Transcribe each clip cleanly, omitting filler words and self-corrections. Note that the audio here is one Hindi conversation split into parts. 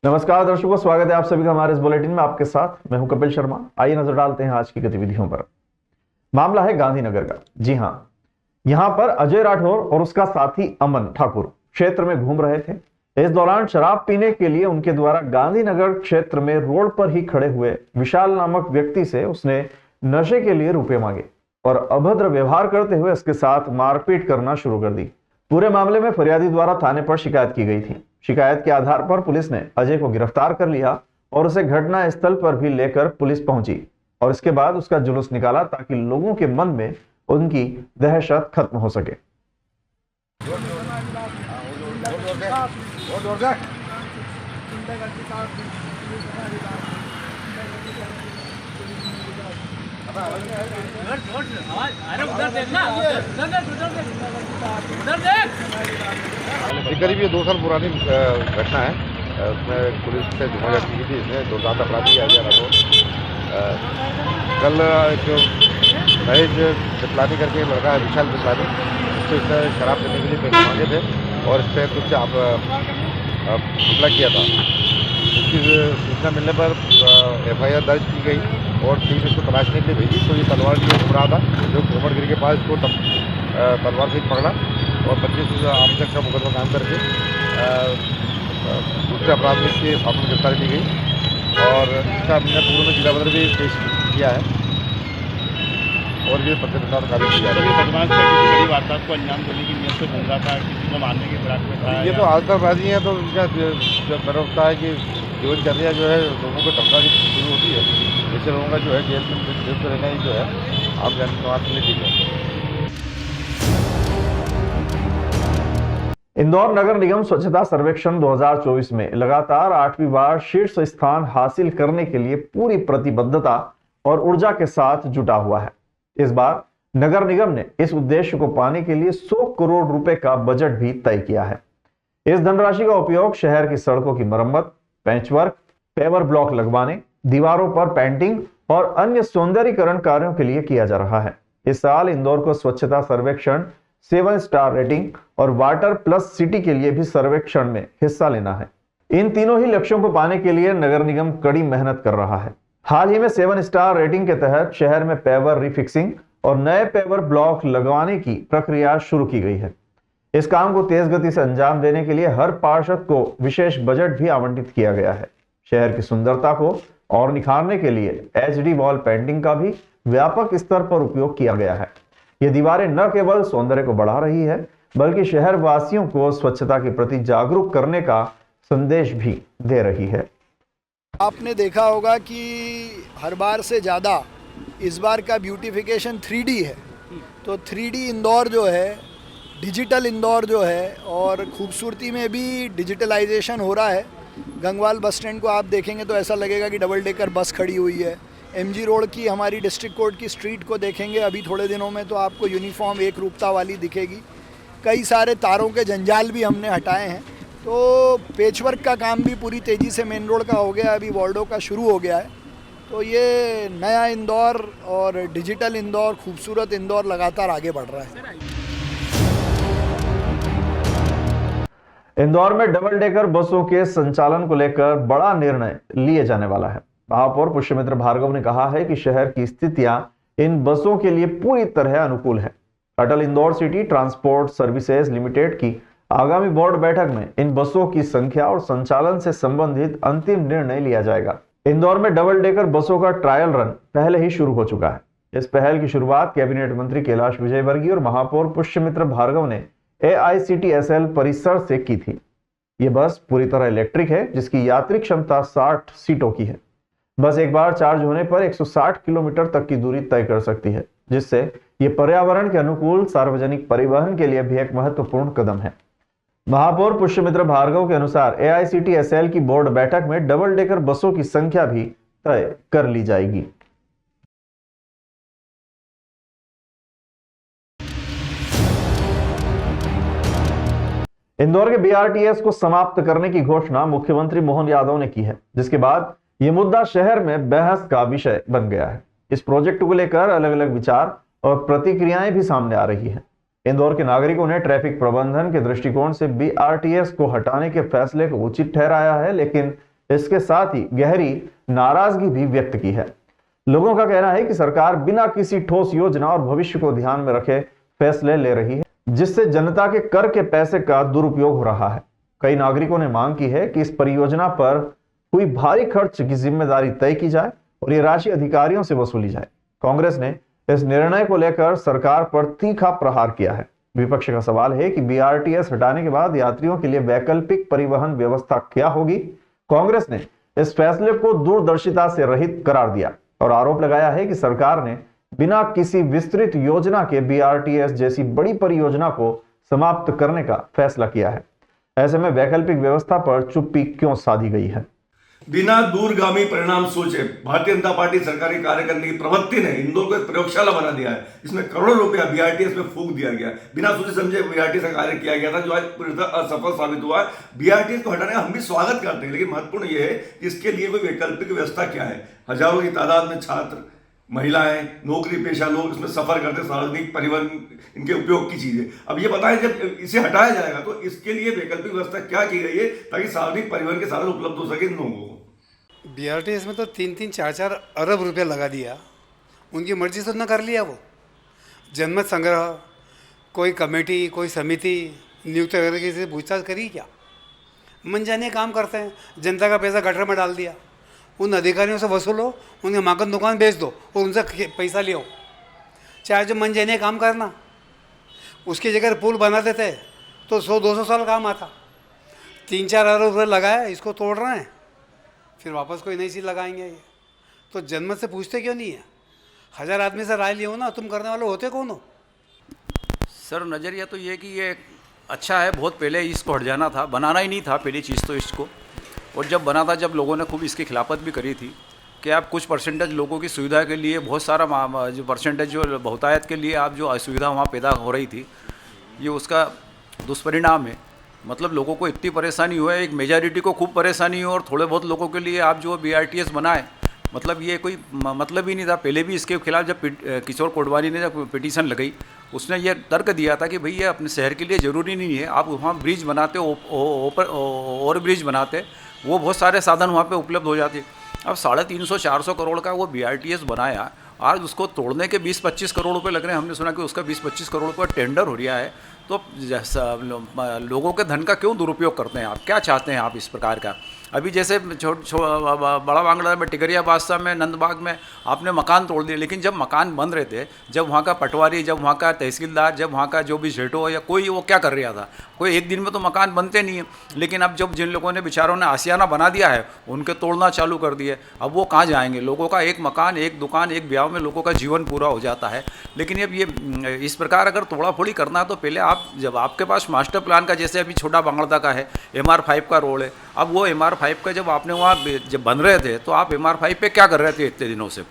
नमस्कार दर्शकों, स्वागत है आप सभी का हमारे इस बुलेटिन में। आपके साथ मैं हूं कपिल शर्मा। आइए नजर डालते हैं आज की गतिविधियों पर। मामला है गांधीनगर का। जी हां, यहां पर अजय राठौर और उसका साथी अमन ठाकुर क्षेत्र में घूम रहे थे। इस दौरान शराब पीने के लिए उनके द्वारा गांधीनगर क्षेत्र में रोड पर ही खड़े हुए विशाल नामक व्यक्ति से उसने नशे के लिए रुपए मांगे और अभद्र व्यवहार करते हुए उसके साथ मारपीट करना शुरू कर दी। पूरे मामले में फरियादी द्वारा थाने पर शिकायत की गई थी। शिकायत के आधार पर पुलिस ने अजय को गिरफ्तार कर लिया और उसे घटना स्थल पर भी लेकर पुलिस पहुंची और इसके बाद उसका जुलूस निकाला ताकि लोगों के मन में उनकी दहशत खत्म हो सके। करीब ये 2 साल पुरानी घटना है। उसमें पुलिस से झुमाझटकी की थी। इसमें दो दांत अपराधी अजय राठौर कल जो महेश बितलानी करके एक लड़का है, विशाल बितलानी, उससे इसने शराब पीने के लिए पैसे मांगे थे और इससे कुछ हमला किया था। इसकी सूचना मिलने पर FIR दर्ज की गई और टीम इसको तलाशने के लिए भेजी तो ये तलवार लिए घूम रहा था। जो घूमटगिरी के पास इसको तलवार से पकड़ा और 25 आमचक का मुकदमा कायम करके दूसरे अपराध में इसके सामने गिरफ्तारी की गई और इसका हमने पूर्व में जिला बदर भी पेश किया है और ये पत्रकार कार्य किया है। बदमाश का किसी बड़ी वारदात को अंजाम देने की नीयत से घूम रहा था, किसी को मारने की फिराक में था। ये तो आतंकवादी हैं, तो इनका डर होता है कि जीवनचर्या जो है लोगों को टपका की शुरू होती है। ऐसे लोगों का जो है जेल में रहना ही जो है आम जनता के लिए ठीक है। इंदौर नगर निगम स्वच्छता सर्वेक्षण 2024 में लगातार 8वीं बार शीर्ष स्थान हासिल करने के लिए पूरी प्रतिबद्धता और ऊर्जा के साथ जुटा हुआ है। इस बार नगर निगम ने इस उद्देश्य को पाने के लिए 100 करोड़ रुपए का बजट भी तय किया है। इस धनराशि का उपयोग शहर की सड़कों की मरम्मत, पैचवर्क, पेवर ब्लॉक लगवाने, दीवारों पर पेंटिंग और अन्य सौंदर्यीकरण कार्यों के लिए किया जा रहा है। इस साल इंदौर को स्वच्छता सर्वेक्षण 7 स्टार रेटिंग और वाटर प्लस सिटी के लिए भी सर्वेक्षण में हिस्सा लेना है। इन तीनों ही लक्ष्यों को पाने के लिए नगर निगम कड़ी मेहनत कर रहा है। हाल ही में 7 स्टार रेटिंग के तहत शहर में पेवर रिफिक्सिंग और नए पेवर ब्लॉक लगवाने की प्रक्रिया शुरू की गई है। इस काम को तेज गति से अंजाम देने के लिए हर पार्षद को विशेष बजट भी आवंटित किया गया है। शहर की सुंदरता को और निखारने के लिए HD वॉल पेंटिंग का भी व्यापक स्तर पर उपयोग किया गया है। ये दीवारें न केवल सौंदर्य को बढ़ा रही है बल्कि शहर वासियों को स्वच्छता के प्रति जागरूक करने का संदेश भी दे रही है। आपने देखा होगा कि हर बार से ज़्यादा इस बार का ब्यूटिफिकेशन 3D है। तो 3D इंदौर जो है, डिजिटल इंदौर जो है, और खूबसूरती में भी डिजिटलाइजेशन हो रहा है। गंगवाल बस स्टैंड को आप देखेंगे तो ऐसा लगेगा कि डबल डेकर बस खड़ी हुई है। MG रोड की हमारी डिस्ट्रिक्ट कोर्ट की स्ट्रीट को देखेंगे अभी थोड़े दिनों में तो आपको यूनिफॉर्म एक रूपता वाली दिखेगी। कई सारे तारों के जंजाल भी हमने हटाए हैं। तो पेचवर्क का काम भी पूरी तेज़ी से मेन रोड का हो गया, अभी वार्डों का शुरू हो गया है। तो ये नया इंदौर और डिजिटल इंदौर, खूबसूरत इंदौर लगातार आगे बढ़ रहा है। इंदौर में डबल डेकर बसों के संचालन को लेकर बड़ा निर्णय लिए जाने वाला है। महापौर पुष्यमित्र भार्गव ने कहा है कि शहर की स्थितियां इन बसों के लिए पूरी तरह अनुकूल है। Atal Indore city transport services limited की आगामी बोर्ड बैठक में इन बसों की संख्या और संचालन से संबंधित अंतिम निर्णय लिया जाएगा। इंदौर में डबल डेकर बसों का ट्रायल रन पहले ही शुरू हो चुका है। इस पहल की शुरुआत कैबिनेट मंत्री कैलाश विजयवर्गीय और महापौर पुष्यमित्र भार्गव ने AICTSL परिसर से की थी। ये बस पूरी तरह इलेक्ट्रिक है जिसकी यात्री क्षमता 60 सीटों की है। बस एक बार चार्ज होने पर 160 किलोमीटर तक की दूरी तय कर सकती है, जिससे ये पर्यावरण के अनुकूल सार्वजनिक परिवहन के लिए भी एक महत्वपूर्ण कदम है। महापौर पुष्यमित्र भार्गव के अनुसार AICTSL की बोर्ड बैठक में डबल डेकर बसों की संख्या भी तय कर ली जाएगी। इंदौर के BRTS को समाप्त करने की घोषणा मुख्यमंत्री मोहन यादव ने की है, जिसके बाद यह मुद्दा शहर में बहस का विषय बन गया है। इस प्रोजेक्ट को लेकर अलग अलग विचार और प्रतिक्रियाएं भी सामने आ रही हैं। इंदौर के नागरिकों ने ट्रैफिक प्रबंधन के दृष्टिकोण से BRTS को हटाने के फैसले को उचित ठहराया है, लेकिन इसके साथ ही गहरी नाराजगी भी व्यक्त की है। लोगों का कहना है कि सरकार बिना किसी ठोस योजना और भविष्य को ध्यान में रखे फैसले ले रही है, जिससे जनता के कर के पैसे का दुरुपयोग हो रहा है। कई नागरिकों ने मांग की है कि इस परियोजना पर हुई भारी खर्च की जिम्मेदारी तय की जाए और ये राशि अधिकारियों से वसूली जाए। कांग्रेस ने इस निर्णय को लेकर सरकार पर तीखा प्रहार किया है। विपक्ष का सवाल है कि बीआरटीएस हटाने के बाद यात्रियों के लिए वैकल्पिक परिवहन व्यवस्था क्या होगी। कांग्रेस ने इस फैसले को दूरदर्शिता से रहित करार दिया और आरोप लगाया है कि सरकार ने बिना किसी विस्तृत योजना के बीआरटीएस जैसी बड़ी परियोजना को समाप्त करने का फैसला किया है। ऐसे में वैकल्पिक व्यवस्था पर चुप्पी क्यों साधी गई है? बिना दूरगामी परिणाम सोचे भारतीय जनता पार्टी सरकारी कार्य करने की प्रवृत्ति ने इंदौर को एक प्रयोगशाला बना दिया है। इसमें करोड़ों रुपया बीआरटीएस में फूंक दिया गया। बिना सोचे समझे बीआरटीएस का कार्य किया गया था, जो आज पूरी तरह असफल साबित हुआ है। बीआरटीएस को हटाने का हम भी स्वागत करते हैं, लेकिन महत्वपूर्ण यह है कि इसके लिए कोई वैकल्पिक व्यवस्था क्या है। हजारों की तादाद में छात्र, महिलाएं, नौकरी पेशा लोग इसमें सफर करते, सार्वजनिक परिवहन इनके उपयोग की चीजें। अब ये बताएं, जब इसे हटाया जाएगा तो इसके लिए वैकल्पिक व्यवस्था क्या की गई है ताकि सार्वजनिक परिवहन के साधन उपलब्ध हो सके इन लोगों को। बीआरटीएस में तो 3-3, 4-4 अरब रुपया लगा दिया। उनकी मर्जी से न कर लिया। वो जनमत संग्रह, कोई कमेटी, कोई समिति नियुक्त करके से पूछताछ करी क्या? मनजाने काम करते हैं। जनता का पैसा गटर में डाल दिया। उन अधिकारियों से वसूलो, उन्हें माकन दुकान बेच दो और उनसे पैसा ले आओ। चाहे जो मनजाने काम करना, उसकी जगह पुल बना देते तो 100-200 साल काम आता। 3-4 अरब रुपये लगाया, इसको तोड़ रहे हैं, फिर वापस कोई नई चीज़ लगाएंगे। ये तो जनमत से पूछते क्यों नहीं है? 1000 आदमी से राय लियो ना, तुम करने वाले होते कौन हो? सर नज़रिया तो ये कि ये अच्छा है। बहुत पहले इसको हट जाना था, बनाना ही नहीं था पहली चीज़ तो इसको। और जब बना था, जब लोगों ने खूब इसकी खिलाफत भी करी थी कि आप कुछ परसेंटेज लोगों की सुविधा के लिए, बहुत सारा जो परसेंटेज जो बहुतायत के लिए आप जो असुविधा वहाँ पैदा हो रही थी, ये उसका दुष्परिणाम है। मतलब लोगों को इतनी परेशानी हुई है, एक मेजॉरिटी को खूब परेशानी हो और थोड़े बहुत लोगों के लिए आप जो बीआरटीएस बनाए, मतलब ये कोई मतलब ही नहीं था। पहले भी इसके खिलाफ जब किशोर कोडवानी ने जब पिटीशन लगाई, उसने ये तर्क दिया था कि भई ये अपने शहर के लिए ज़रूरी नहीं है, आप वहाँ ब्रिज बनाते, ओवर ब्रिज बनाते, वो बहुत सारे साधन वहाँ पे उपलब्ध हो जाते। अब 350-400 करोड़ का वो बीआरटीएस बनाया, आज उसको तोड़ने के 20-25 करोड़ रुपए लग रहे हैं। हमने सुना कि उसका 20-25 करोड़ रुपये टेंडर हो रहा है। तो लोगों के धन का क्यों दुरुपयोग करते हैं आप? क्या चाहते हैं आप इस प्रकार का? अभी जैसे बड़ा बांगड़ा में, टिकरिया बादशाह में, नंदबाग में आपने मकान तोड़ दिए, लेकिन जब मकान बन रहे थे, जब वहाँ का पटवारी, जब वहाँ का तहसीलदार, जब वहाँ का जो भी जेठो या कोई, वो क्या कर रहा था? कोई एक दिन में तो मकान बनते नहीं है। लेकिन अब जब जिन लोगों ने बेचारों ने आशियाना बना दिया है, उनके तोड़ना चालू कर दिए। अब वो कहाँ जाएंगे? लोगों का एक मकान, एक दुकान, एक ब्याह में लोगों का जीवन पूरा हो जाता है। लेकिन अब ये इस प्रकार अगर तोड़ा फोड़ी करना है तो पहले आप, जब आपके पास मास्टर प्लान का, जैसे अभी छोटा बांगड़ा का है, MR5 का रोड है, अब वो MR5 का जब आपने वहाँ जब बन रहे थे तो आप MR5 पे क्या कर रहे थे इतने दिनों से?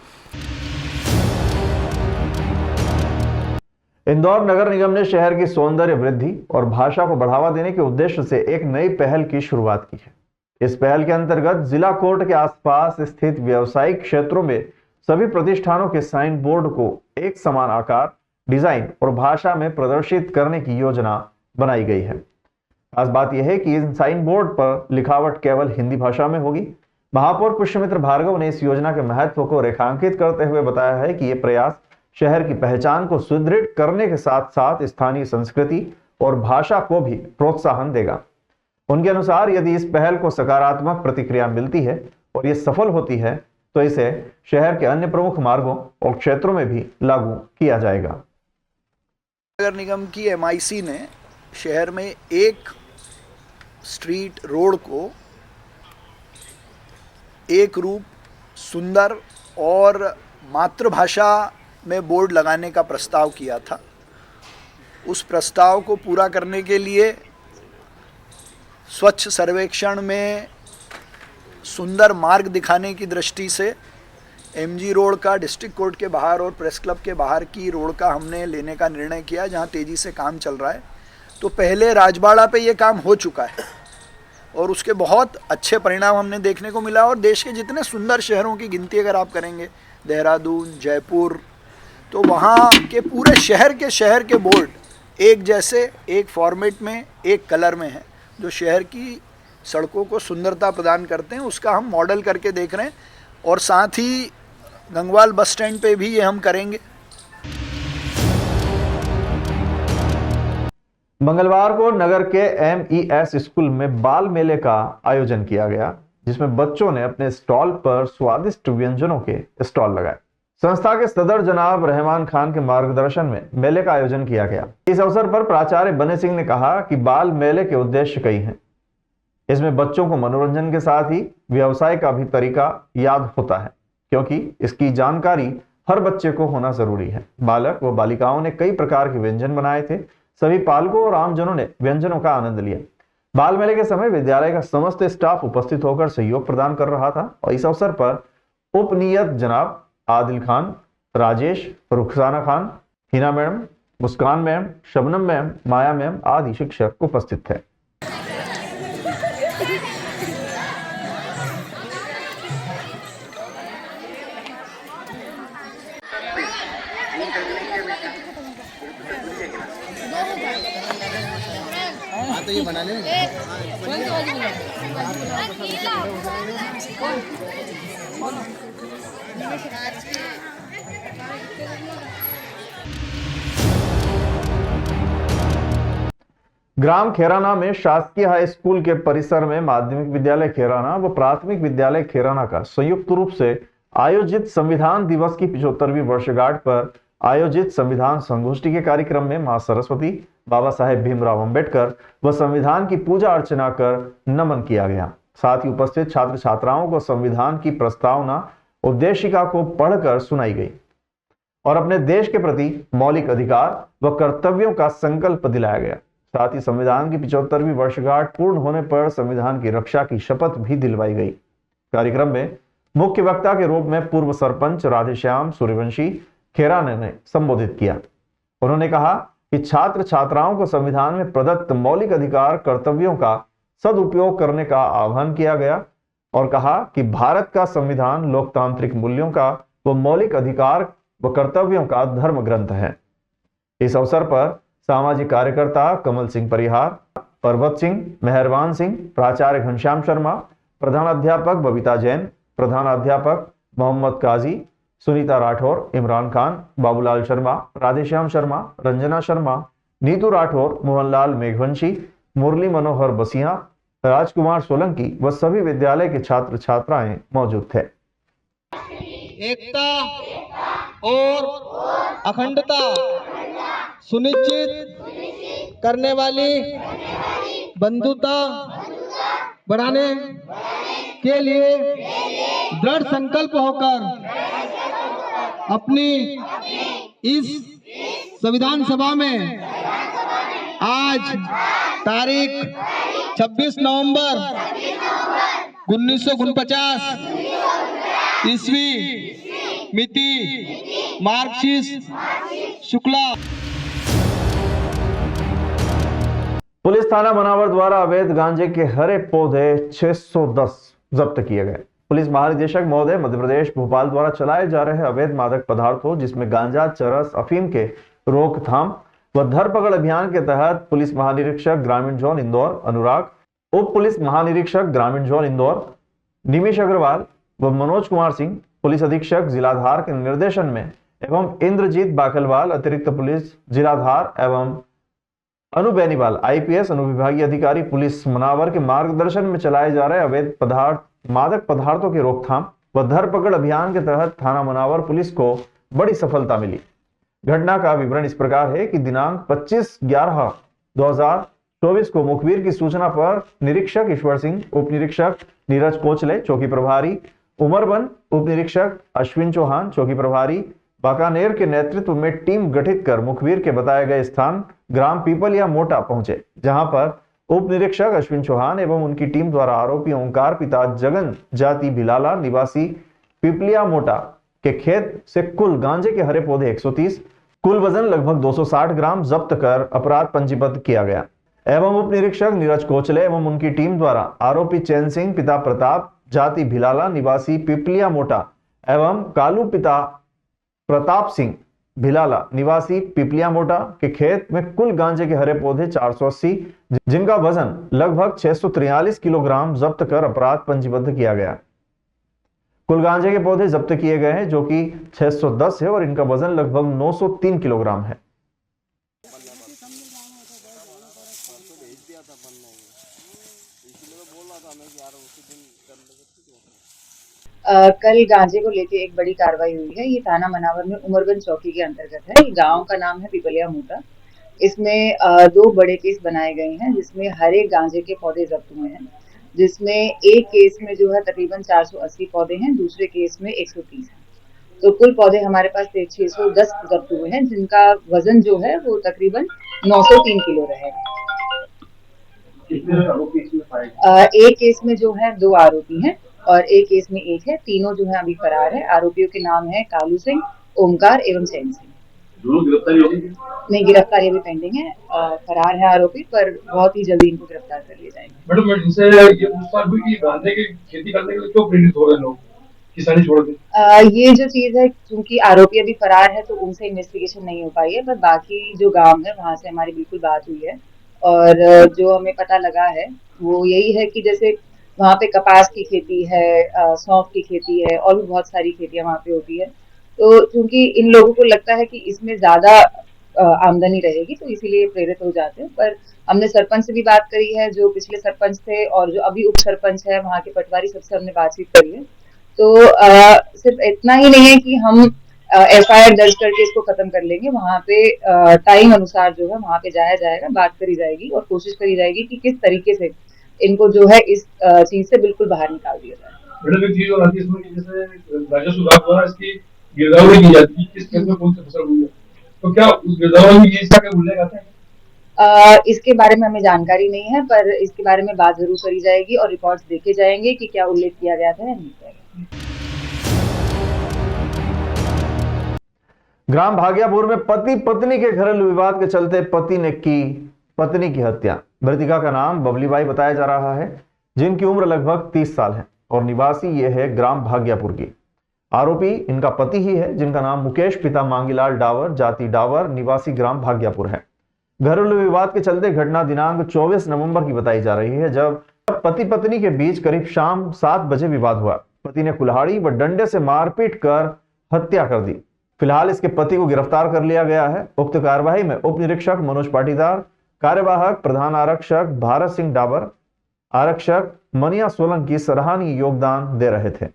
इंदौर नगर निगम ने शहर की सौंदर्य वृद्धि और भाषा को बढ़ावा देने के उद्देश्य से एक नई पहल की शुरुआत की है। इस पहल के अंतर्गत जिला कोर्ट के आसपास स्थित व्यावसायिक क्षेत्रों में सभी प्रतिष्ठानों के साइन बोर्ड को एक समान आकार, डिजाइन और भाषा में प्रदर्शित करने की योजना बनाई गई है। खास बात यह है कि इन साइन बोर्ड पर लिखावट केवल हिंदी भाषा में होगी। महापौर पुष्यमित्र भार्गव ने इस योजना के महत्व को रेखांकित करते हुए बताया है कि यह प्रयास शहर की पहचान को सुदृढ़ करने के साथ साथ स्थानीय संस्कृति और भाषा को भी प्रोत्साहन देगा। उनके अनुसार यदि इस पहल को सकारात्मक प्रतिक्रिया मिलती है और ये सफल होती है तो इसे शहर के अन्य प्रमुख मार्गों और क्षेत्रों में भी लागू किया जाएगा। नगर निगम की MIC ने शहर में एक स्ट्रीट रोड को एक रूप, सुंदर और मातृभाषा में बोर्ड लगाने का प्रस्ताव किया था। उस प्रस्ताव को पूरा करने के लिए स्वच्छ सर्वेक्षण में सुंदर मार्ग दिखाने की दृष्टि से MG रोड का डिस्ट्रिक्ट कोर्ट के बाहर और प्रेस क्लब के बाहर की रोड का हमने लेने का निर्णय किया, जहां तेज़ी से काम चल रहा है। तो पहले राजबाड़ा पे ये काम हो चुका है और उसके बहुत अच्छे परिणाम हमने देखने को मिला। और देश के जितने सुंदर शहरों की गिनती अगर आप करेंगे, देहरादून, जयपुर, तो वहाँ के पूरे शहर के बोर्ड एक जैसे, एक फॉर्मेट में, एक कलर में है, जो शहर की सड़कों को सुंदरता प्रदान करते हैं, उसका हम मॉडल करके देख रहे हैं। और साथ ही गंगवाल बस स्टैंड पे भी ये हम करेंगे। मंगलवार को नगर के MES स्कूल में बाल मेले का आयोजन किया गया, जिसमें बच्चों ने अपने स्टॉल पर स्वादिष्ट व्यंजनों के स्टॉल लगाए। संस्था के सदर जनाब रहमान खान के मार्गदर्शन में मेले का आयोजन किया गया। इस अवसर पर प्राचार्य बने सिंह ने कहा कि बाल मेले के उद्देश्य कई हैं। इसमें बच्चों को मनोरंजन के साथ ही व्यवसाय का भी तरीका याद होता है, क्योंकि इसकी जानकारी हर बच्चे को होना जरूरी है। बालक व बालिकाओं ने कई प्रकार के व्यंजन बनाए थे। सभी पालकों और आमजनों ने व्यंजनों का आनंद लिया। बाल मेले के समय विद्यालय का समस्त स्टाफ उपस्थित होकर सहयोग प्रदान कर रहा था और इस अवसर पर उपनियत जनाब आदिल खान, राजेश, रुखसाना खान, हिना मैडम, मुस्कान मैम, शबनम मैम, माया मैम आदि शिक्षक उपस्थित थे। तो ये बना ले। ग्राम खेराना में शासकीय हाई स्कूल के परिसर में माध्यमिक विद्यालय खेराना व प्राथमिक विद्यालय खेराना का संयुक्त रूप से आयोजित संविधान दिवस की 75वीं वर्षगांठ पर आयोजित संविधान संगोष्ठी के कार्यक्रम में मां सरस्वती, बाबा साहेब भीमराव अंबेडकर व संविधान की पूजा अर्चना कर नमन किया गया। साथ ही उपस्थित छात्र छात्राओं को संविधान की प्रस्तावना उद्देशिका को पढ़कर सुनाई गई और अपने देश के प्रति मौलिक अधिकार व कर्तव्यों का संकल्प दिलाया गया। साथ ही संविधान की 75वीं वर्षगांठ पूर्ण होने पर संविधान की रक्षा की शपथ भी दिलवाई गई। कार्यक्रम में मुख्य वक्ता के रूप में पूर्व सरपंच राधेश्याम सूर्यवंशी खेराना ने संबोधित किया। उन्होंने कहा कि छात्र छात्राओं को संविधान में प्रदत्त मौलिक अधिकार कर्तव्यों का सदुपयोग करने का आह्वान किया गया और कहा कि भारत का संविधान लोकतांत्रिक मूल्यों का व मौलिक अधिकार व कर्तव्यों का धर्म ग्रंथ है। इस अवसर पर सामाजिक कार्यकर्ता कमल सिंह परिहार, पर्वत सिंह, मेहरबान सिंह, प्राचार्य घनश्याम शर्मा, प्रधानाध्यापक बबीता जैन, प्रधानाध्यापक मोहम्मद काजी, सुनीता राठौर, इमरान खान, बाबूलाल शर्मा, राधेश्याम शर्मा, रंजना शर्मा, नीतू राठौर, मोहनलाल मेघवंशी, मुरली मनोहर बसिया, राजकुमार सोलंकी व सभी विद्यालय के छात्र छात्राएं मौजूद थे। एकता और अखंडता सुनिश्चित करने वाली बंधुता बढ़ाने के लिए दृढ़ संकल्प होकर अपनी इस संविधान सभा में आज तारीख 26 नवंबर 1949 ईस्वी मिति मार्क्सिस्ट शुक्ला। पुलिस थाना मनावर द्वारा अवैध गांजे के हरे पौधे 610 जब्त किए गए। पुलिस महानिदेशक महोदय मध्य प्रदेश भोपाल द्वारा चलाए जा रहे अवैध मादक पदार्थों जिसमें गांजा, चरस, अफीम के रोकथाम व धरपकड़ अभियान के तहत पुलिस महानिरीक्षक ग्रामीण जोन इंदौर अनुराग, उप पुलिस महानिरीक्षक ग्रामीण जोन इंदौर निमिष अग्रवाल व मनोज कुमार सिंह, पुलिस अधीक्षक जिलाधार के निर्देशन में एवं इंद्रजीत बाखलवाल अतिरिक्त पुलिस जिलाधार एवं अनु बेनीवाल IPS अनुविभागीय अधिकारी पुलिस मनावर के मार्गदर्शन में चलाए जा रहे अवैध मादक पदार्थों की रोकथाम व धरपकड़ अभियान के तहत थाना मनावर पुलिस को बड़ी सफलता मिली। घटना का विवरण इस प्रकार है कि दिनांक 25/11/2024 को मुखबिर की सूचना पर निरीक्षक ईश्वर सिंह, उप निरीक्षक नीरज कोचले, चौकी प्रभारी उमरबन, उप निरीक्षक अश्विन चौहान, चौकी प्रभारी बाकानेर के नेतृत्व में टीम गठित कर मुखबिर के बताए गए स्थान ग्राम पीपलिया मोटा पहुंचे, जहां पर उप निरीक्षक अश्विन चौहान एवं उनकी टीम द्वारा आरोपी ओंकार पिता जगन जाति भिलाला निवासी पीपलिया मोटा के खेत से कुल गांजे के हरे पौधे 130, कुल वजन लगभग 260 ग्राम जब्त कर अपराध पंजीबद्ध किया गया एवं उप निरीक्षक नीरज कोचले एवं उनकी टीम द्वारा आरोपी चैन सिंह पिता प्रताप जाति भिलाला निवासी पीपलिया मोटा एवं कालू पिता प्रताप सिंह भिलाला निवासी पिपलिया मोटा के खेत में कुल गांजे के हरे पौधे 480 जिनका वजन लगभग 643 किलोग्राम जब्त कर अपराध पंजीबद्ध किया गया। कुल गांजे के पौधे जब्त किए गए हैं जो कि 610 है और इनका वजन लगभग 903 किलोग्राम है। कल गांजे को लेके एक बड़ी कार्रवाई हुई है। ये थाना मनावर में उमरगंज चौकी के अंतर्गत है। ये गांव का नाम है पिपलिया मोटा। इसमें 2 बड़े केस बनाए गए हैं जिसमें हर एक गांजे के पौधे जब्त हुए हैं, जिसमें एक केस में जो है तकरीबन 480 पौधे हैं, दूसरे केस में 130 है। तो कुल पौधे हमारे पास 610 जब्त हुए हैं जिनका वजन जो है वो तकरीबन 903 किलो रहेगा। एक केस में जो है 2 आरोपी हैं और एक केस में 1 है। तीनों जो है अभी फरार है। आरोपियों के नाम है कालू सिंह, ओमकार एवं चैन सिंह। गिरफ्तारी नहीं, गिरफ्तारी अभी पेंडिंग है। फरार है आरोपी, पर बहुत ही जल्दी इनको गिरफ्तार कर लिए जाएंगे। मैडम, इनसे ये पूछताछ हुई कि गांजे की खेती करने के लिए क्यों प्रेरित हो रहे लोग, किसानी छोड़ दें? ये जो चीज है, क्योंकि आरोपी अभी फरार है तो उनसे इन्वेस्टिगेशन नहीं हो पाई है, पर बाकी जो गांव है वहां से हमारी बिल्कुल बात हुई है और जो हमें पता लगा है वो यही है कि जैसे वहाँ पे कपास की खेती है, सौंफ की खेती है और भी बहुत सारी खेतियां वहाँ पे होती है। तो क्योंकि इन लोगों को लगता है कि इसमें ज्यादा आमदनी रहेगी तो इसीलिए प्रेरित हो जाते हैं। पर हमने सरपंच से भी बात करी है, जो पिछले सरपंच थे और जो अभी उप सरपंच है वहाँ के पटवारी, सबसे हमने बातचीत करी है। तो सिर्फ इतना ही नहीं है कि हम FIR दर्ज करके इसको खत्म कर लेंगे। वहाँ पे टाइम अनुसार जो है वहाँ पे जाया जाएगा, बात करी जाएगी और कोशिश करी जाएगी कि किस तरीके से इनको जो है इस चीज से बिल्कुल बाहर निकाल दिया जाए। मैडम, एक चीज और आती है इसमें कि जैसे राजस्व विभाग द्वारा इसकी गिरदावरी की जाती है, किस खेत में कौन सी फसल हुई है, तो क्या उस गिरदावरी में ये इसका उल्लेख आता है? इसके बारे में हमें जानकारी नहीं है, पर इसके बारे में बात जरूर करी जाएगी और रिकॉर्ड्स देखे जाएंगे कि क्या उल्लेख किया गया था या नहीं किया गया। ग्राम भाग्यापुर में पति पत्नी के घरेलू विवाद के चलते पति ने की पत्नी की हत्या। मृतका का नाम बबलीबाई बताया जा रहा है, जिनकी उम्र लगभग 30 साल है और निवासी ये है ग्राम भाग्यापुर की। आरोपी इनका पति ही है, जिनका नाम मुकेश, पिता मांगीलाल डावर, जाति डावर, निवासी ग्राम भाग्यापुर है। घरेलू विवाद के चलते घटना दिनांक 24 नवंबर की बताई जा रही है, जब पति पत्नी के बीच करीब शाम 7 बजे विवाद हुआ। पति ने कुल्हाड़ी व डंडे से मारपीट कर हत्या कर दी। फिलहाल इसके पति को गिरफ्तार कर लिया गया है। उक्त कार्रवाई में उप निरीक्षक मनोज पाटीदार, कार्यवाहक प्रधान आरक्षक भारत सिंह डाबर, आरक्षक मनिया सोलंकी सराहनीय योगदान दे रहे थे।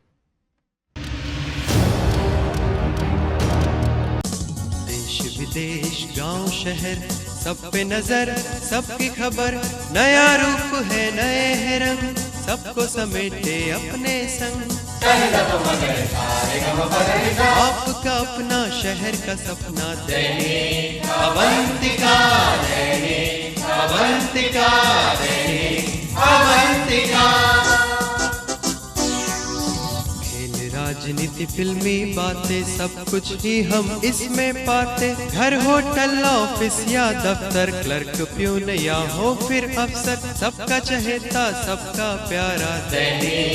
देश विदेश गांव शहर सब पे नजर, सबकी खबर, नया रूप है नए है रंग, सबको समेटे अपने संग। आपका अपना शहर का सपना दैनिक अवंतिका, दैनिक अवंतिका, दैनिक अवंतिका। खेल राजनीति फिल्मी बातें सब कुछ ही हम इसमें पाते। घर होटल ऑफिस या दफ्तर, क्लर्क प्यून या हो फिर अफसर, सबका चहेता सबका प्यारा दैनिक